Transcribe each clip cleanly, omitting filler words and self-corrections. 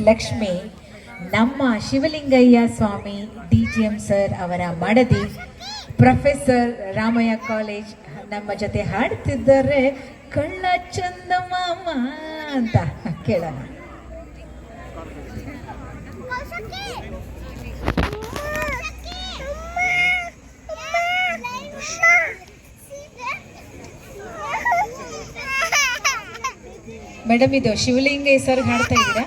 ಲಕ್ಷ್ಮಿ ನಮ್ಮ ಶಿವಲಿಂಗಯ್ಯ ಸ್ವಾಮಿ DGM sir ಅವರ ಮಡದಿ ಪ್ರೊಫೆಸರ್ ರಾಮಯ್ಯ ಕಾಲೇಜ್ ನಮ್ಮ ಜೊತೆ ಹಾಡ್ತಿದ್ದಾರೆ ಕಳ್ಳ ಚಂದ ಮಾಮ ಅಂತ ಕೇಳೋಣ. ಮೇಡಮ್ ಇದು ಶಿವಲಿಂಗಯ್ಯ ಸರ್ ಹಾಡ್ತಾ ಇದ್ದೀರಾ?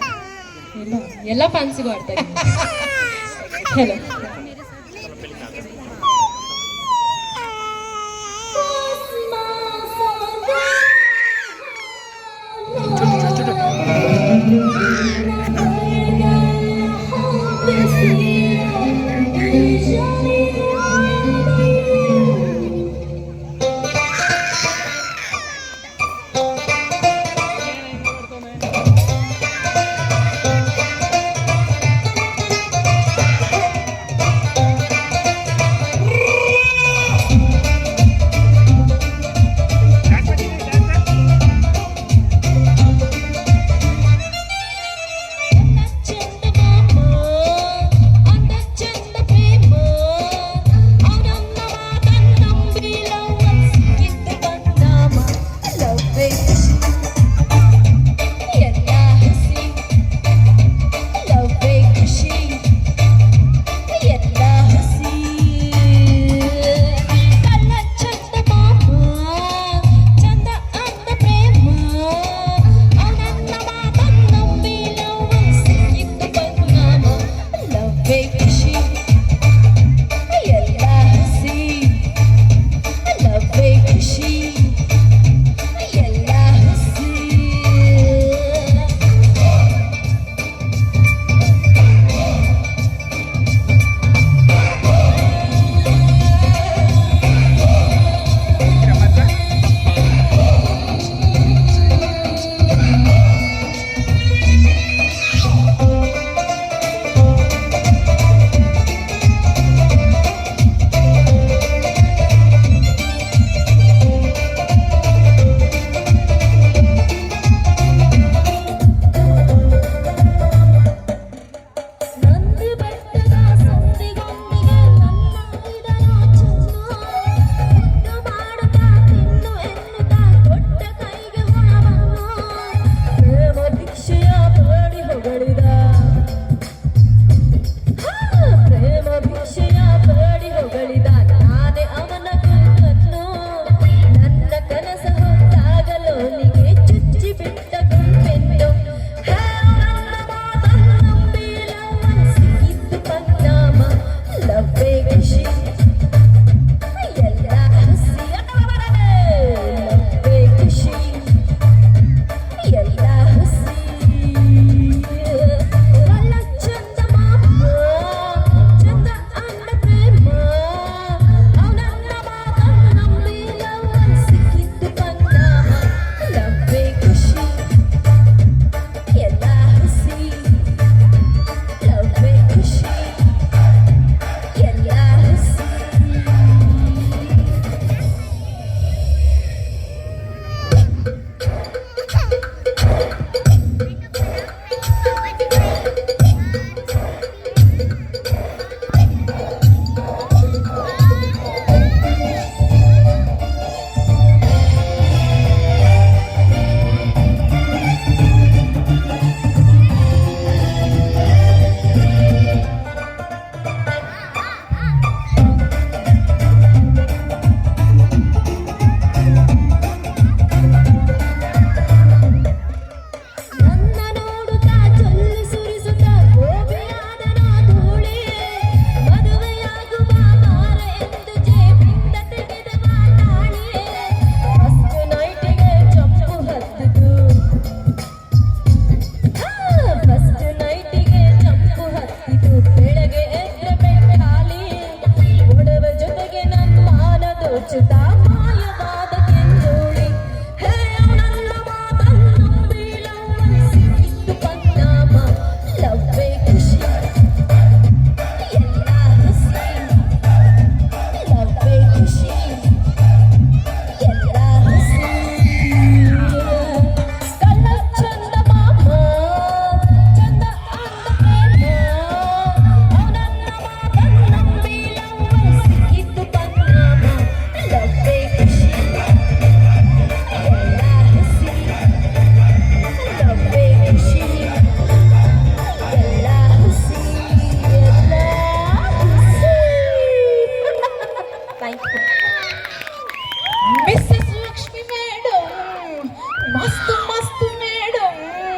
ಎಲ್ಲ ಫ್ಯಾನ್ಸಿಗೂ ಆಡ್ತಾ ಇದ್ದೀನಿ. ಹಲೋ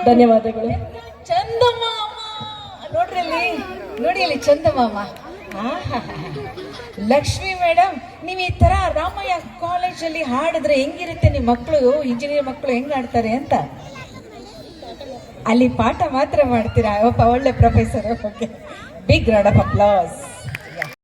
ಧನ್ಯವಾದಗಳು. ಚಂದಮಾಮ ನೋಡಿ ಅಲ್ಲಿ ಚಂದಮಾಮ. ಲಕ್ಷ್ಮಿ ಮೇಡಮ್, ನೀವು ಈ ತರ ರಾಮಯ್ಯ ಕಾಲೇಜಲ್ಲಿ ಹಾಡಿದ್ರೆ ಹೆಂಗಿರುತ್ತೆ? ನಿಮ್ಮ ಮಕ್ಕಳು, ಇಂಜಿನಿಯರ್ ಮಕ್ಕಳು ಹೆಂಗ್ ಆಡ್ತಾರೆ ಅಂತ. ಅಲ್ಲಿ ಪಾಠ ಮಾತ್ರ ಮಾಡ್ತೀರಾ? ಒಳ್ಳೆ professor. Okay, big round of applause.